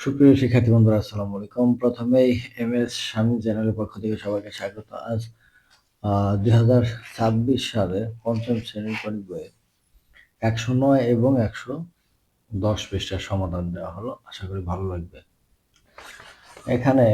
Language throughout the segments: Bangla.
সুপ্রিয় শিক্ষার্থী বন্ধুরা, আসসালামু আলাইকুম। প্রথমেই এমএস স্বামী চ্যানেলের পক্ষ থেকে সবাইকে স্বাগত। আজ 2026 সালে পঞ্চম শ্রেণীর গণিত বইয়ে 109 এবং 110 পৃষ্ঠার সমাধান দেওয়া হলো। আশা করি ভালো লাগবে। এখানে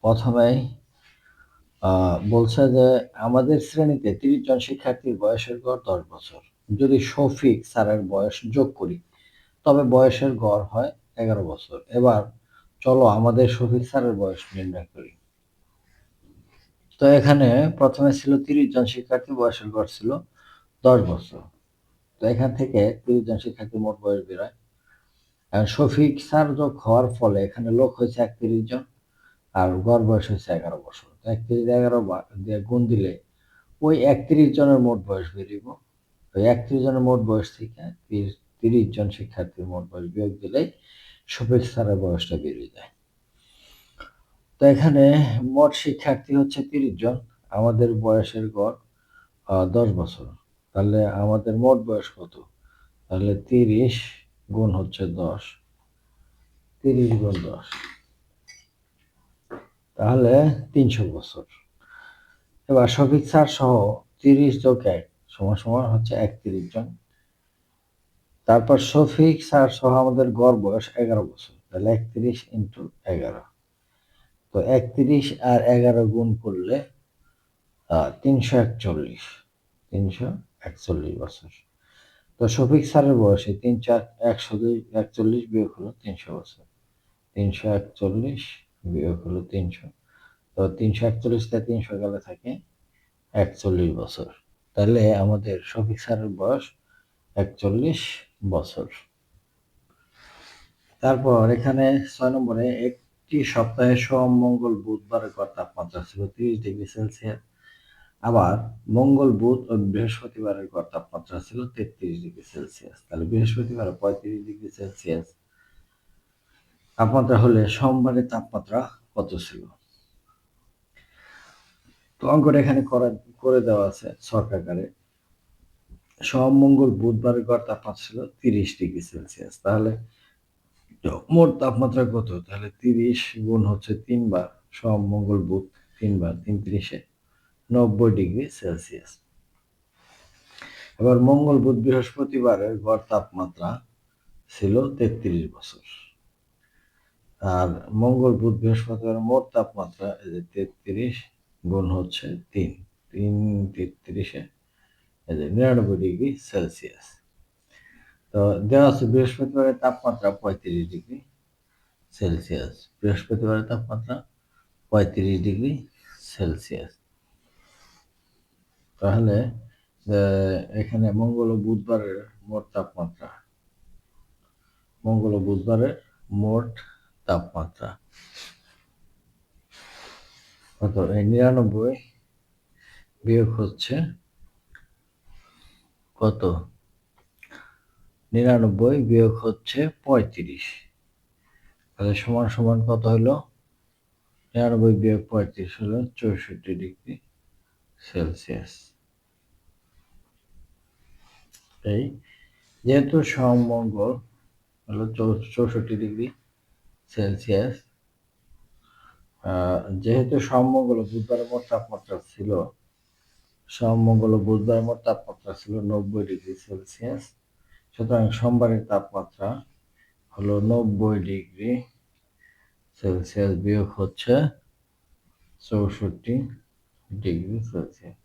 প্রথমেই বলছে যে আমাদের শ্রেণীতে 30 জন শিক্ষার্থীর বয়সের গড় 10 বছর। যদি শফিক স্যারের বয়স যোগ করি তবে বয়সের গড় হয় 11 বছর। এবার চলো আমাদের শফিক স্যারের বয়স নির্ণয় করি। তো এখানে প্রথমে ছিল 30 জন শিক্ষার্থী, বয়সের গড় ছিল 10 বছর। তো এখান থেকে 30 জন শিক্ষার্থী মোট বয়স বেরোয়। শফিক স্যার যোগ হওয়ার ফলে এখানে লোক হয়েছে 31 জন আর গড় বয়স হয়েছে 11 বছর। তো 31 11 দিয়ে গুণ দিলে ওই 31 জনের মোট বয়স বেরিয়ে। ওই 31 জনের মোট বয়স থেকে 30 জন শিক্ষার্থীর মোট বয়স বিয়োগ দিলেই শফিক স্যারের বয়সটা বেরিয়ে যায়। তো এখানে মোট শিক্ষার্থী হচ্ছে 30 জন, আমাদের বয়সের গড় 10 বছর। তাহলে আমাদের মোট বয়স কত? তাহলে 30 গুণ হচ্ছে 10, 30 গুণ 10, তাহলে 300 বছর। এবার শফিক স্যার সহ 30 যোগ 1 সমান সমান হচ্ছে 31 জন। তারপর শফিক স্যার সহ আমাদের গড় বয়স 11 বছর, তাহলে 31 ইন্টু 11। তো 31 আর 11 গুণ করলে 341, 341 বছর। তো শফিক স্যারের বয়সে 141 বিয়োগ হলো 300 বছর, 341 বিয়োগ হলো 300। তো 341 থেকে 300 গেলে থাকে 41 বছর। তাহলে আমাদের শফিক স্যারের বয়স 41 বছর। তারপর এখানে 6 নম্বরে একটি সপ্তাহে সোম মঙ্গল বুধবারের গড় তাপমাত্রা ছিল 30 ডিগ্রি সেলসিয়াস। আবার মঙ্গল বুধ ও বৃহস্পতিবারের গড় তাপমাত্রা ছিল 33 ডিগ্রি সেলসিয়াস। তাহলে বৃহস্পতিবার 35 ডিগ্রি সেলসিয়াস তাপমাত্রা হলে সোমবারের তাপমাত্রা কত ছিল? তো অঙ্কটা এখানে করে দেওয়া আছে ছকাকারে। সোম মঙ্গল বুধবারের গড় তাপমাত্রা ছিল 30 ডিগ্রি সেলসিয়াস। তাহলে মোট তাপমাত্রা কত? তাহলে 30 গুণ হচ্ছে 3 বার, সোম মঙ্গল বুধ 3 বার, 3 ত্রিশে 90 ডিগ্রি সেলসিয়াস। এবার মঙ্গল বুধ বৃহস্পতিবারের গড় তাপমাত্রা ছিল 33 বছর। আর মঙ্গল বুধ বৃহস্পতিবার মোট তাপমাত্রা 33 গুণ হচ্ছে 3, 3 33-এ 99 ডিগ্রি সেলসিয়াস। তো দেওয়া আছে বৃহস্পতিবারের তাপমাত্রা 35 ডিগ্রি সেলসিয়াস। বৃহস্পতিবারের তাপমাত্রা 35 ডিগ্রি সেলসিয়াস। তাহলে এখানে মঙ্গল ও বুধবারের মোট তাপমাত্রা, মঙ্গল ও বুধবারের মোট তাপমাত্রা কত? 99 বিয়োগ হচ্ছে কত? 99 বিয়োগ হচ্ছে 35, তাহলে সমান সমান কত হলো? 99 বিয়োগ 35 হলো 64 ডিগ্রি সেলসিয়াস। এই যেহেতু সোম মঙ্গল হলো 64 ডিগ্রি সেলসিয়াস, যেহেতু সোম মঙ্গল বুধবারের মোট তাপমাত্রা ছিল, সোম মঙ্গল বুধবারের মোট তাপমাত্রা ছিল 90 ডিগ্রি সেলসিয়াস, সুতরাং সোমবারের তাপমাত্রা হলো 90 ডিগ্রি সেলসিয়াস বিয়োগ হচ্ছে 64 ডিগ্রি সেলসিয়াস।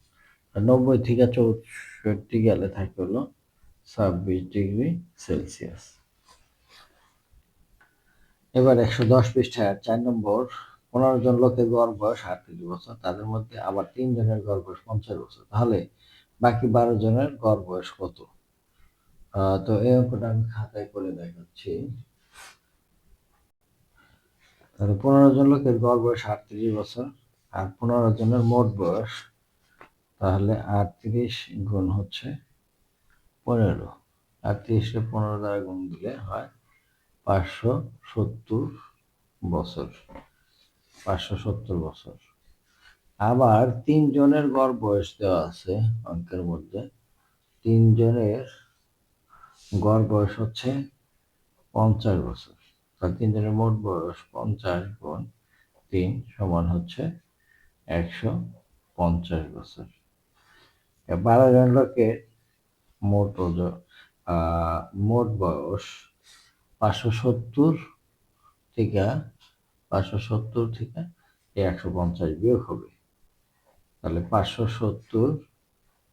90 থেকে 64 গেলে থাকে হলো 26 ডিগ্রি সেলসিয়াস। এবার 110 পৃষ্ঠায় 4 নম্বর, 15 জন লোকের গড় বয়স 38 বছর, তাদের মধ্যে আবার 3 জনের গড় বয়স 50 বছর। তাহলে বাকি 12 জনের গড় বয়স কত? তো এই অঙ্কটা আমি খাতায় করে দেখাচ্ছি। তাহলে 15 জন লোকের গড় বয়স 38 বছর আর 15 জনের মোট বয়স, তাহলে 38 গুণ হচ্ছে 15, 38-কে 15 দ্বারা গুণ দিলে হয় 570 বছর, 570 বছর। আবার 3 জনের গড় বয়স দেওয়া আছে অঙ্কের মধ্যে। 3 জনের গড় বয়স হচ্ছে 50 বছর। তিনজনের মোট বয়স 50 গুণ 3 সমান হচ্ছে 150 বছর। 12 জন লোকের মোট মোট বয়স 570 থেকে 150 বিয়োগ হবে। তাহলে 570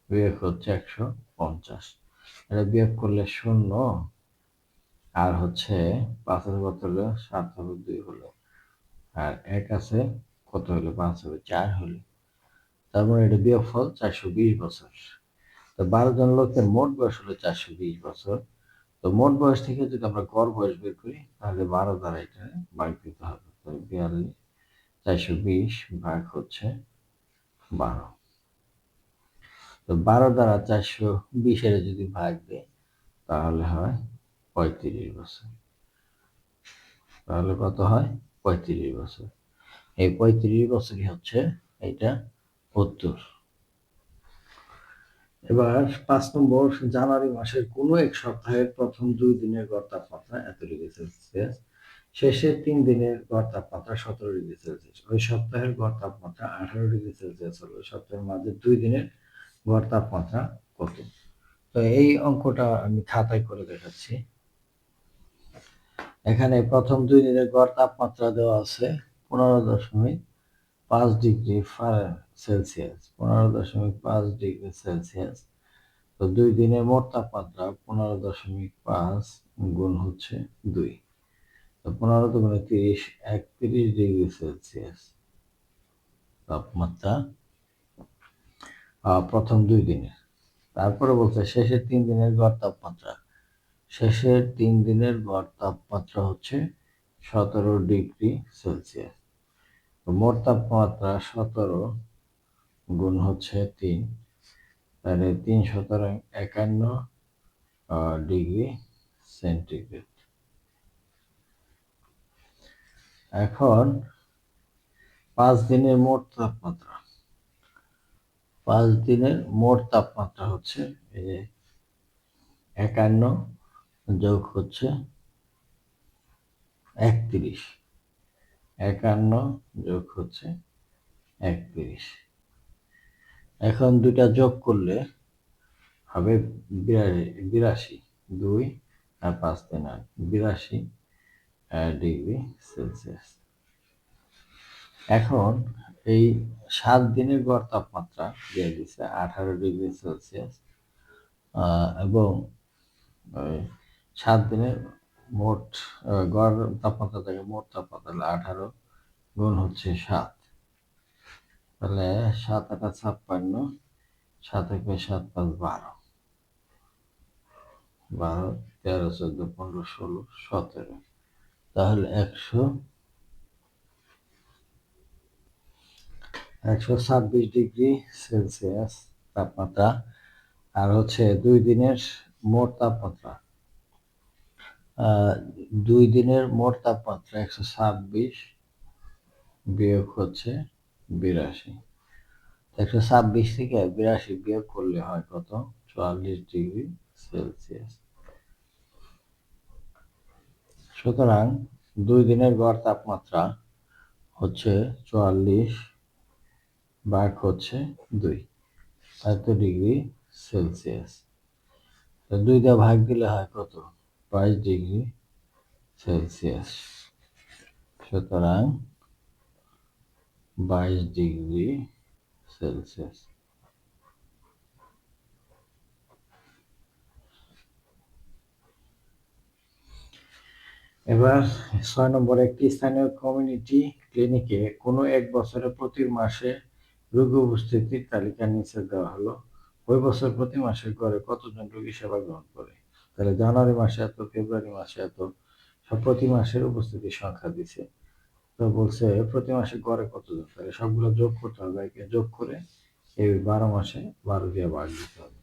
বিয়োগ হচ্ছে 150, এটা বিয়োগ করলে 0, আর হচ্ছে 5 কত হলো 7 হবে 2 হলো, আর 1 আছে কত হলো 5 হবে 4 হলো। তারপর এটা বিয়োগফল 420 বছর। তো 12 জন লোকের মোট বয়স হলো 420 বছর। তো মোট বয়স থেকে যদি আমরা গড় বয়স বের করি তাহলে 12 দ্বারা এটা ভাগ দিতে হবে। তো 420 ভাগ হচ্ছে 12। তো 12 দ্বারা 420 এর যদি ভাগ দেয় তাহলে হয় 35 বছর। তাহলে কত হয় 35 বছর। এই 35 বছরই হচ্ছে এইটা উত্তর। এবার 5 নম্বর, জানুয়ারি মাসের কোনো এক সপ্তাহের প্রথম 2 দিনের গড় তাপমাত্রা এত ডিগ্রি সেলসিয়াস, শেষের 3 দিনের গড় তাপমাত্রা 17 ডিগ্রি সেলসিয়াস। ওই সপ্তাহের গড় তাপমাত্রা 18 ডিগ্রি সেলসিয়াস হলো। ওই সপ্তাহের মাঝে 2 দিনের গড় তাপমাত্রা কত? তো এই অঙ্কটা আমি খাতায় করে দেখাচ্ছি। এখানে প্রথম 2 দিনের গড় তাপমাত্রা দেওয়া আছে 15.5 ডিগ্রি সেলসিয়াস, 15.5 ডিগ্রি সেলসিয়াস। তো 2 দিনের মোট তাপমাত্রা 15.5 গুণ হচ্ছে 2, তো 15 দুগুণে 30, 31 ডিগ্রি সেলসিয়াস তাপমাত্রা প্রথম 2 দিনে। তারপরে বলছে শেষের 3 দিনের গড় তাপমাত্রা। শেষের 3 দিনের গড় তাপমাত্রা হচ্ছে 17 ডিগ্রি সেলসিয়াস। মোট তাপমাত্রা 17 গুণ হচ্ছে 3, তাহলে 3 17 51 ডিগ্রি সেন্টিগ্রেড। এখন 5 দিনের মোট তাপমাত্রা, 5 দিনের মোট তাপমাত্রা হচ্ছে এই যে 51 যোগ হচ্ছে 31, 51 যোগ হচ্ছে 31। এখন দুটা যোগ করলে হবে 82, 2 আর 5 3 8, 82 ডিগ্রি সেলসিয়াস। এখন এই 7 দিনের গড় তাপমাত্রা দিয়ে দিচ্ছে 18 ডিগ্রি সেলসিয়াস, এবং 7 দিনের মোট গড় তাপমাত্রা থেকে মোট তাপমাত্রা 18 গুণ হচ্ছে 7, তাহলে 7 8 56, 7 1 7 5 12, 12 13 14 15 16 17, তাহলে 126 ডিগ্রি সেলসিয়াস তাপমাত্রা। আর হচ্ছে 2 দিনের মোট তাপমাত্রা, 2 দিনের মোট তাপমাত্রা 126 বিয়োগ হচ্ছে 82। 126 থেকে 82 বিয়োগ করলে হয় কত 44 ডিগ্রি সেলসিয়াস। সুতরাং 2 দিনের গড় তাপমাত্রা হচ্ছে 44 ভাগ হচ্ছে 2, এত ডিগ্রি সেলসিয়াস। তো 2 দিয়ে ভাগ দিলে হয় কত 22 ডিগ্রি সেলসিয়াস। সুতরাং 22 ডিগ্রি সেলসিয়াস। এবার 6 নম্বর, একটি স্থানীয় কমিউনিটি ক্লিনিকে কোনো এক বছরে প্রতি মাসে রোগী উপস্থিতির তালিকা নিচে দেওয়া হলো। ওই বছর প্রতি মাসে গড়ে কতজন রোগী সেবা গ্রহণ করে? তাহলে জানুয়ারি মাসে এত, ফেব্রুয়ারি মাসে এত, সব প্রতি মাসের উপস্থিতির সংখ্যা দিছে। তো বলছে প্রতি মাসে গড়ে কতজন, তাহলে সবগুলো যোগ করতে হবে, যোগ করে এই 12 মাসে 12 দিয়ে ভাগ দিতে হবে।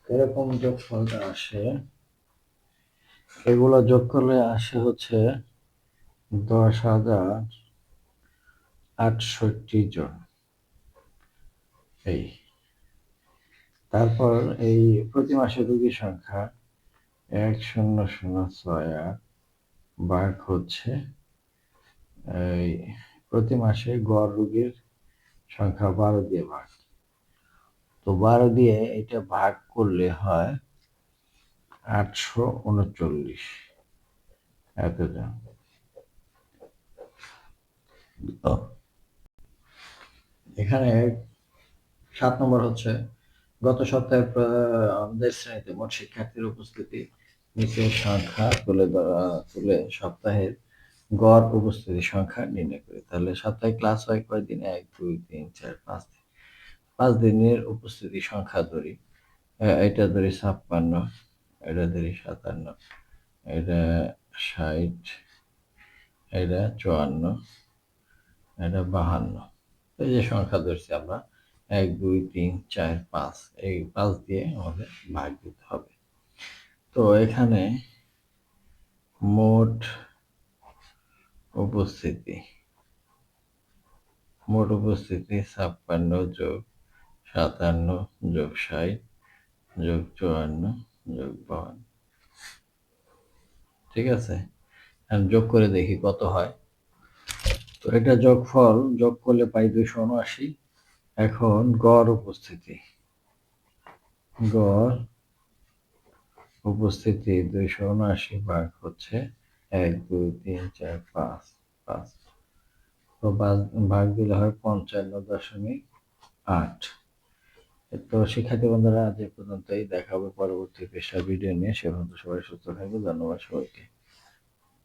এরকম যোগফলটা আসে, এগুলো যোগ করলে আসে হচ্ছে 10,068 জন। এই তারপর এই প্রতি মাসে রোগীর সংখ্যা 1,0,068 ভাগ হচ্ছে এই প্রতি মাসে গড় রোগীর সংখ্যা 12 দিয়ে ভাগ। তো 12 দিয়ে এটা ভাগ করলে হয় 839 এতজন। এখানে 7 নম্বর হচ্ছে গত সপ্তাহে আমাদের শ্রেণীতে মোট শিক্ষার্থীর উপস্থিতি নিচের সংখ্যা তুলে সপ্তাহের গড় উপস্থিতি সংখ্যা নির্ণয় করি। তাহলে সপ্তাহে ক্লাস হয় কয়দিন? 1 2 3 4 5 দিন। 5 দিনের উপস্থিতি সংখ্যা ধরি। এটা ধরি 56, এটা ধরি 57, এটা 60, এটা 54, এটা 52। এই যে সংখ্যা ধরছি আমরা 1 2 3 4 5, এই 5 দিয়ে আমাদের ভাগ দিতে হবে। তো এখানে মোট উপস্থিতি 56 যোগ 57 যোগ 60 যোগ 54 যোগ 52। ঠিক আছে, যোগ করে দেখি কত হয়। তো এটা যোগ করলে পাই 279। এখন গড় উপস্থিতি 279 ভাগ হচ্ছে 1 2 3 4 5 5। তো ভাগ দিলে হয় 55.8। তো শিক্ষার্থী বন্ধুরা আজ এ পর্যন্তই, দেখা হবে পরবর্তী পেশা ভিডিও নিয়ে। সে পর্যন্ত সবাই সুস্থ থাকবে। ধন্যবাদ সবাইকে।